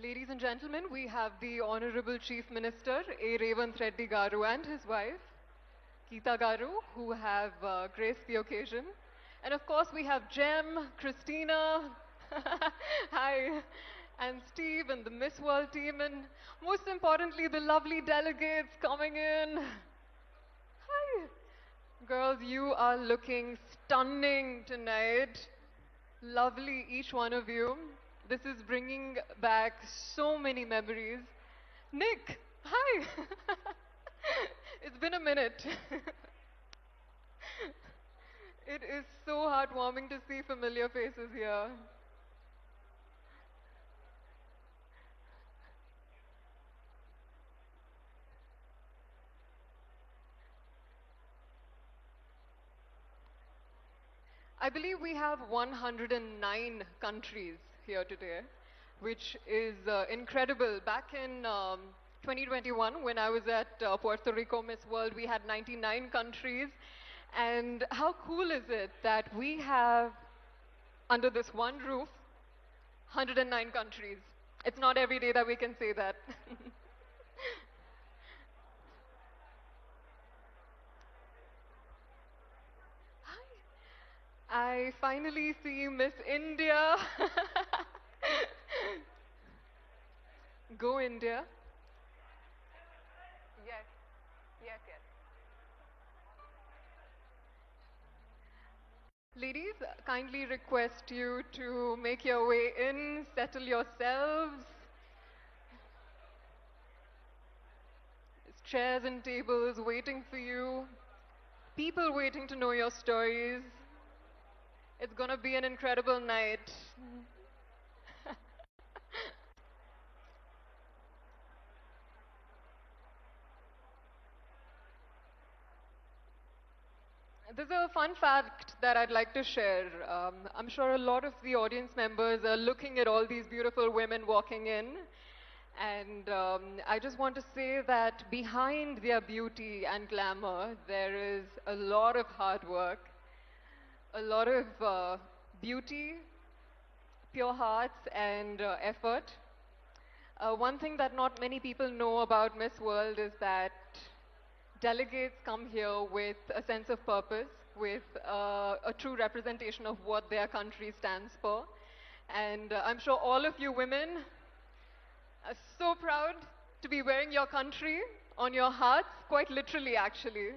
Ladies and gentlemen, we have the Honorable Chief Minister, A. Revanth Reddy Garu, and his wife, Geeta Garu, who have graced the occasion. And of course, we have Jem, Christina, hi, and Steve, and the Miss World team, and most importantly, the lovely delegates coming in. Hi. Girls, you are looking stunning tonight. Lovely, each one of you. This is bringing back so many memories. Nick, hi. It's been a minute. It is so heartwarming to see familiar faces here. I believe we have 109 countries here today, which is incredible. Back in 2021, when I was at Puerto Rico Miss World, we had 99 countries. And how cool is it that we have, under this one roof, 109 countries? It's not every day that we can say that. I finally see Miss India. Go India. Yes, yes, yes. Ladies, kindly request you to make your way in, settle yourselves. There's chairs and tables waiting for you, people waiting to know your stories. It's gonna be an incredible night. There's a fun fact that I'd like to share. I'm sure a lot of the audience members are looking at all these beautiful women walking in. And I just want to say that behind their beauty and glamour, there is a lot of hard work, a lot of beauty, pure hearts, and effort. One thing that not many people know about Miss World is that delegates come here with a sense of purpose, with a true representation of what their country stands for. And I'm sure all of you women are so proud to be wearing your country on your hearts, quite literally, actually.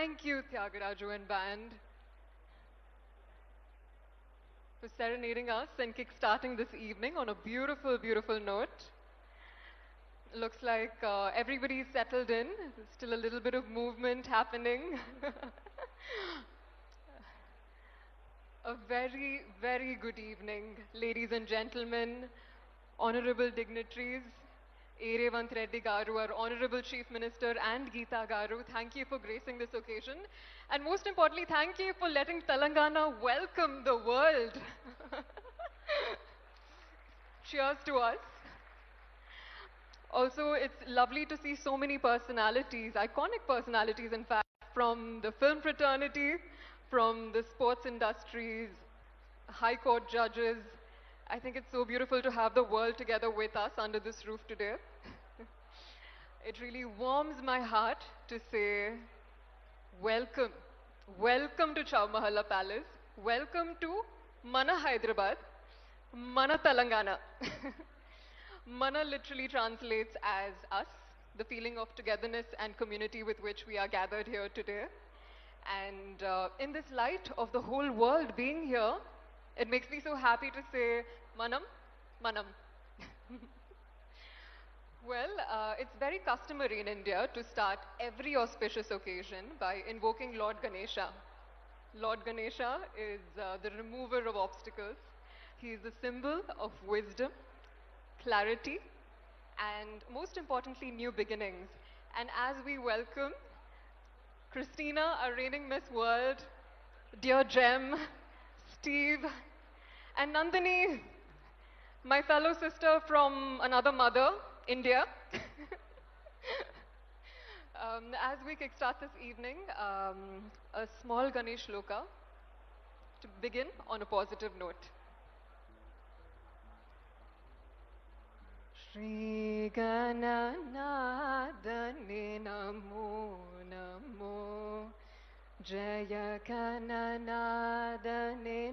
Thank you, Tyagaraja and band, for serenading us and kick-starting this evening on a beautiful, beautiful note. Looks like everybody's settled in. There's still a little bit of movement happening. A very, very good evening, ladies and gentlemen, honorable dignitaries, Revanth Reddy Garu, our Honorable Chief Minister, and Geeta Garu. Thank you for gracing this occasion. And most importantly, thank you for letting Telangana welcome the world. Cheers to us. Also, it's lovely to see so many personalities, iconic personalities, in fact, from the film fraternity, from the sports industries, high court judges. I think it's so beautiful to have the world together with us under this roof today. It really warms my heart to say, welcome. Welcome to Chow Mahalla Palace. Welcome to Mana Hyderabad, Mana Telangana. Mana literally translates as us, the feeling of togetherness and community with which we are gathered here today. And in this light of the whole world being here, it makes me so happy to say, Manam, Manam. Well, it's very customary in India to start every auspicious occasion by invoking Lord Ganesha. Lord Ganesha is the remover of obstacles. He is the symbol of wisdom, clarity, and most importantly, new beginnings. And as we welcome Christina, our reigning Miss World, dear Jem, Steve, and Nandini, my fellow sister from another mother, India. As we kickstart this evening, a small Ganesh Shloka to begin on a positive note. Shri Gananadane Namo Namo Jaya Gananadane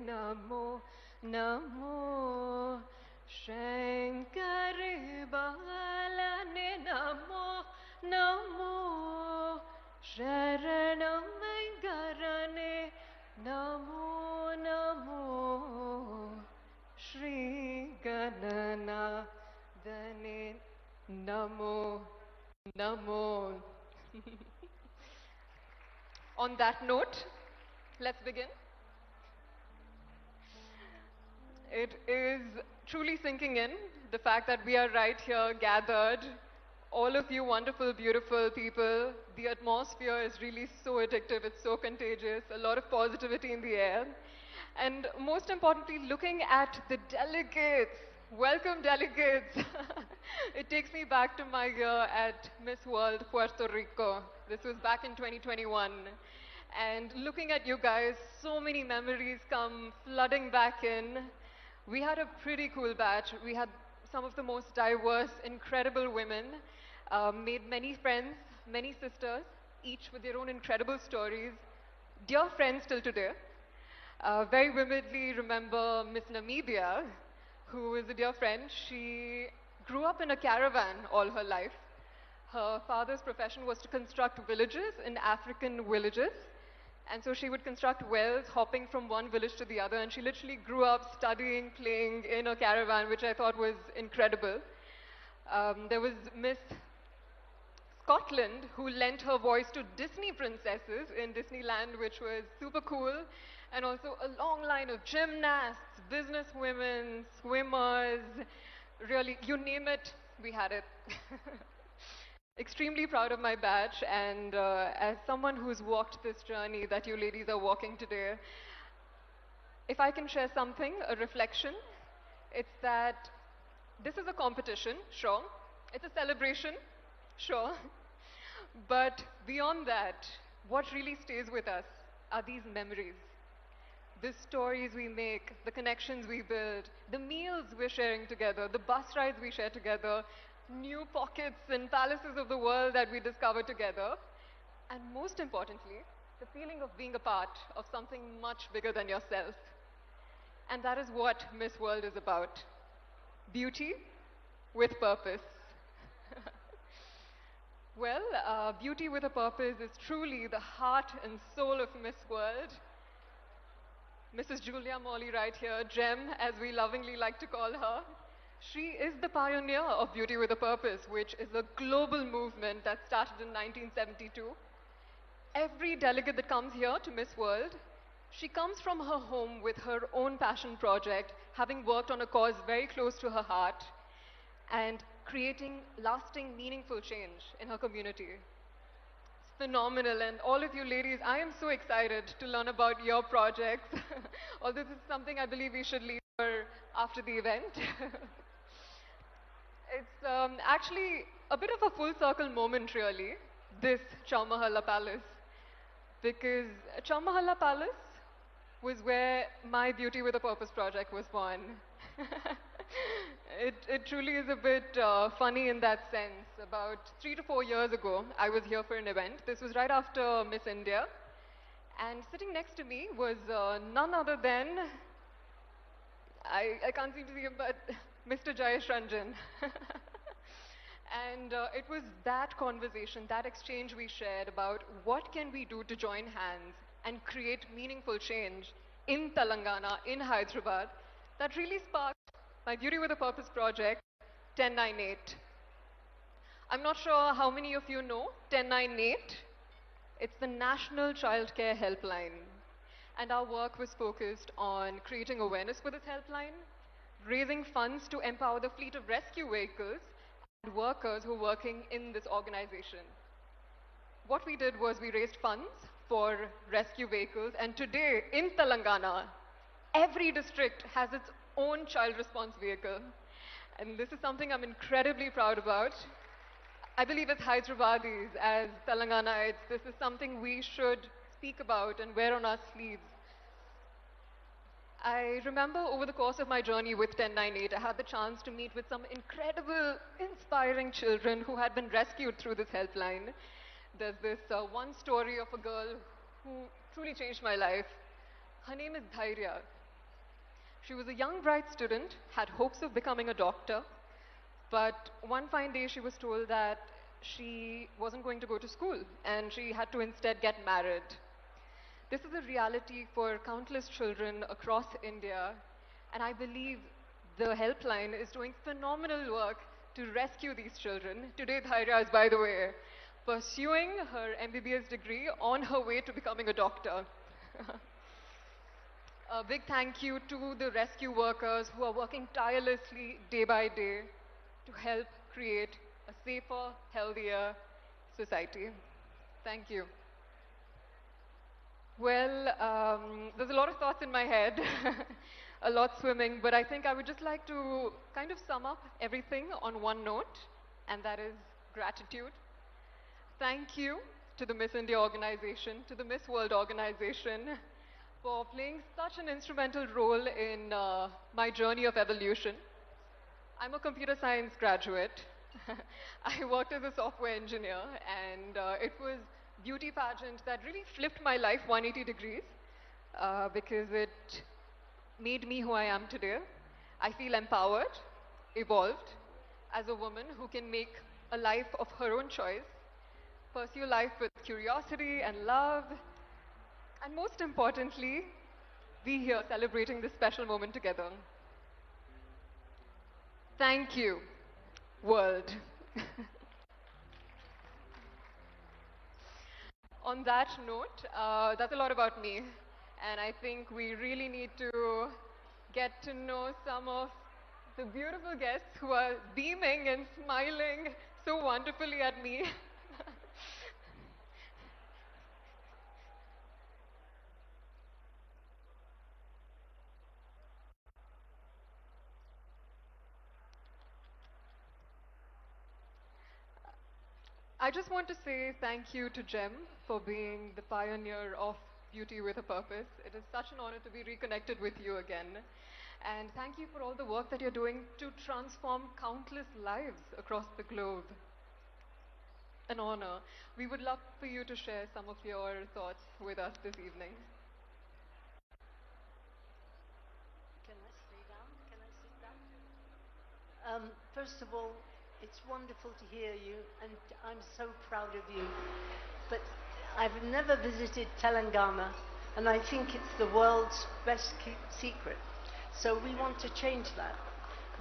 Namo Namo Shankari Balane Namo Namo Sharanam Venkarane Namo Namo Shri Ganana Dane Namo Namo. On that note, let's begin. It is truly sinking in, the fact that we are right here gathered, all of you wonderful, beautiful people. The atmosphere is really so addictive, it's so contagious, a lot of positivity in the air. And most importantly, looking at the delegates. Welcome, delegates. It takes me back to my year at Miss World Puerto Rico. This was back in 2021. And looking at you guys, so many memories come flooding back in. We had a pretty cool batch. We had some of the most diverse, incredible women, made many friends, many sisters, each with their own incredible stories. Dear friends till today. Very vividly remember Miss Namibia, who is a dear friend. She grew up in a caravan all her life. Her father's profession was to construct villages in African villages. And so she would construct wells, hopping from one village to the other. And she literally grew up studying, playing in a caravan, which I thought was incredible. There was Miss Scotland, who lent her voice to Disney princesses in Disneyland, which was super cool. And also a long line of gymnasts, businesswomen, swimmers, really, you name it, we had it. Extremely proud of my batch, and as someone who's walked this journey that you ladies are walking today, if I can share something, a reflection, it's that this is a competition, sure. It's a celebration, sure. But beyond that, what really stays with us are these memories. The stories we make, the connections we build, the meals we're sharing together, the bus rides we share together, new pockets and palaces of the world that we discover together, and most importantly, the feeling of being a part of something much bigger than yourself. And that is what Miss World is about. Beauty with purpose. Well, Beauty with a Purpose is truly the heart and soul of Miss World. Mrs. Julia Morley right here, Gem, as we lovingly like to call her. She is the pioneer of Beauty with a Purpose, which is a global movement that started in 1972. Every delegate that comes here to Miss World, she comes from her home with her own passion project, having worked on a cause very close to her heart and creating lasting, meaningful change in her community. It's phenomenal, and all of you ladies, I am so excited to learn about your projects. Although this is something I believe we should leave for after the event. It's actually a bit of a full circle moment, really, this Chaumahalla Palace. Because Chaumahalla Palace was where my Beauty with a Purpose project was born. It truly is a bit funny in that sense. About 3 to 4 years ago, I was here for an event. This was right after Miss India. And sitting next to me was none other than, I can't seem to see him, but Mr. Jayesh Ranjan. And it was that conversation, that exchange we shared about what can we do to join hands and create meaningful change in Telangana, in Hyderabad, that really sparked my Beauty with a Purpose project, 1098. I'm not sure how many of you know 1098. It's the National Childcare Helpline. And our work was focused on creating awareness for this helpline, raising funds to empower the fleet of rescue vehicles and workers who are working in this organization. What we did was we raised funds for rescue vehicles, and today in Telangana, every district has its own child response vehicle. And this is something I'm incredibly proud about. I believe as Hyderabadis, as Telangana, this is something we should speak about and wear on our sleeves. I remember over the course of my journey with 1098, I had the chance to meet with some incredible, inspiring children who had been rescued through this helpline. There's this one story of a girl who truly changed my life. Her name is Dhairya. She was a young, bright student, had hopes of becoming a doctor, but one fine day she was told that she wasn't going to go to school and she had to instead get married. This is a reality for countless children across India, and I believe the helpline is doing phenomenal work to rescue these children. Today, Dhairya is, by the way, pursuing her MBBS degree on her way to becoming a doctor. A big thank you to the rescue workers who are working tirelessly day by day to help create a safer, healthier society. Thank you. Well, there's a lot of thoughts in my head, a lot swimming, but I think I would just like to kind of sum up everything on one note, and that is gratitude. Thank you to the Miss India organization, to the Miss World organization, for playing such an instrumental role in my journey of evolution. I'm a computer science graduate. I worked as a software engineer, and it was beauty pageant that really flipped my life 180 degrees because it made me who I am today. I feel empowered, evolved as a woman who can make a life of her own choice, pursue life with curiosity and love, and most importantly, be here celebrating this special moment together. Thank you, world. On that note, that's a lot about me. And I think we really need to get to know some of the beautiful guests who are beaming and smiling so wonderfully at me. I just want to say thank you to Jem for being the pioneer of Beauty with a Purpose. It is such an honor to be reconnected with you again. And thank you for all the work that you're doing to transform countless lives across the globe. An honor. We would love for you to share some of your thoughts with us this evening. Can I stay down? Can I sit down? First of all, It's wonderful to hear you, and I'm so proud of you. But I've never visited Telangana, and I think it's the world's best kept secret. So we want to change that.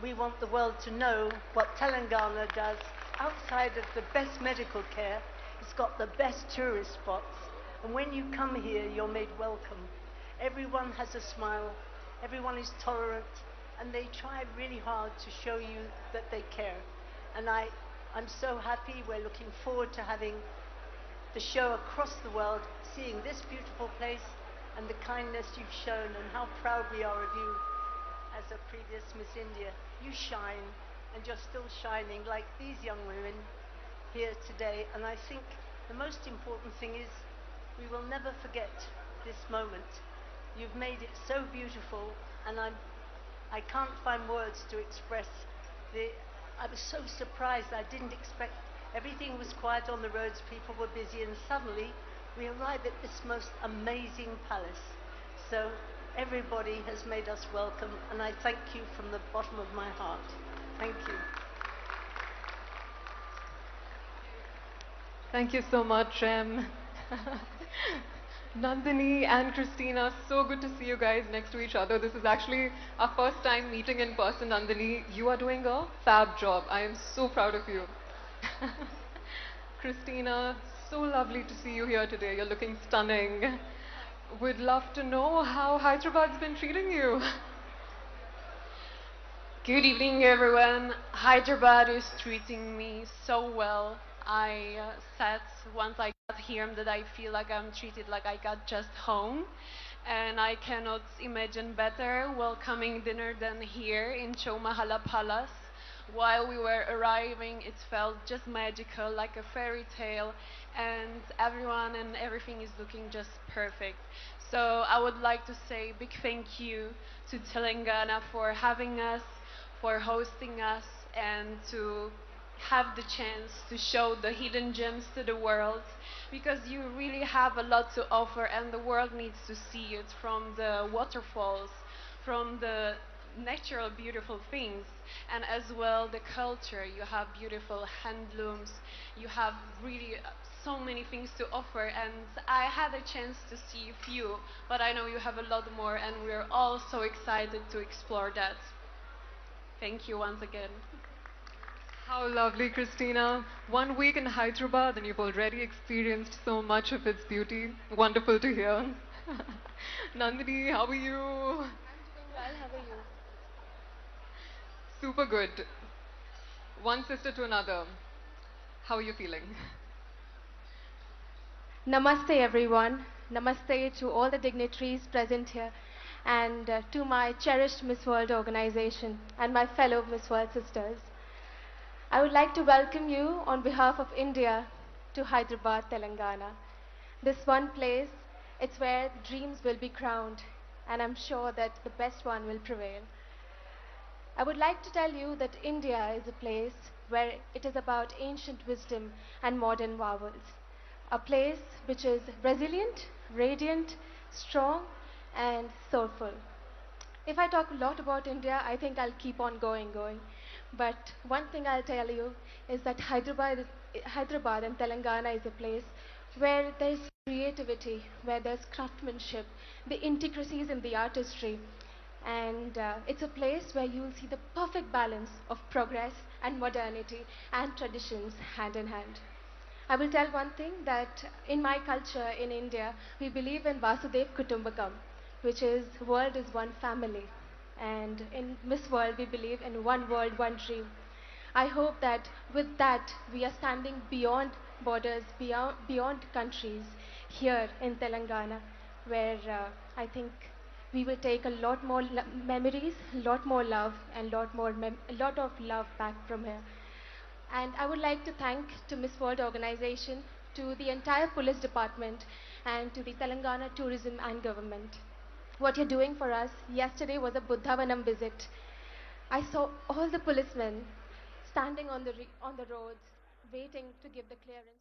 We want the world to know what Telangana does outside of the best medical care. It's got the best tourist spots, and when you come here, you're made welcome. Everyone has a smile, everyone is tolerant, and they try really hard to show you that they care. And I'm so happy. We're looking forward to having the show across the world, seeing this beautiful place and the kindness you've shown and how proud we are of you as a previous Miss India. You shine, and you're still shining like these young women here today. And I think the most important thing is we will never forget this moment. You've made it so beautiful, and I can't find words to express the. I was so surprised. I didn't expect. Everything was quiet on the roads. People were busy, and suddenly we arrived at this most amazing palace. So everybody has made us welcome, and I thank you from the bottom of my heart. Thank you. Thank you so much, Nandini and Christina, so good to see you guys next to each other. This is actually our first time meeting in person, Nandini. You are doing a fab job. I am so proud of you. Christina, so lovely to see you here today. You're looking stunning. We'd love to know how Hyderabad's been treating you. Good evening, everyone. Hyderabad is treating me so well. I said once I got here that I feel like I'm treated like I got just home. And I cannot imagine better welcoming dinner than here in Chowmahala Palace. While we were arriving, it felt just magical, like a fairy tale, and everyone and everything is looking just perfect. So I would like to say a big thank you to Telangana for having us, for hosting us, and to have the chance to show the hidden gems to the world, because you really have a lot to offer and the world needs to see it, from the waterfalls, from the natural beautiful things, and as well the culture. You have beautiful handlooms, you have really so many things to offer, and I had a chance to see a few, but I know you have a lot more, and we're all so excited to explore that. Thank you once again. How lovely, Christina. 1 week in Hyderabad and you've already experienced so much of its beauty. Wonderful to hear. Nandini, how are you? Well, how are you? Super good. One sister to another. How are you feeling? Namaste, everyone. Namaste to all the dignitaries present here and to my cherished Miss World organization and my fellow Miss World sisters. I would like to welcome you on behalf of India to Hyderabad, Telangana. This one place, it's where dreams will be crowned, and I'm sure that the best one will prevail. I would like to tell you that India is a place where it is about ancient wisdom and modern marvels. A place which is resilient, radiant, strong, and soulful. If I talk a lot about India, I think I'll keep on going. But one thing I'll tell you is that Hyderabad and Telangana is a place where there's creativity, where there's craftsmanship, the intricacies in the artistry, and it's a place where you'll see the perfect balance of progress and modernity and traditions hand in hand. I will tell one thing that in my culture in India, we believe in Vasudev Kutumbakam, which is world is one family. And in Miss World, we believe in one world, one dream. I hope that with that, we are standing beyond borders, beyond countries here in Telangana, where I think we will take a lot more memories, a lot more love, and a lot of love back from here. And I would like to thank to Miss World organization, to the entire police department, and to the Telangana tourism and government. What you're doing for us, yesterday was a Buddhavanam visit. I saw all the policemen standing on the roads, waiting to give the clearance.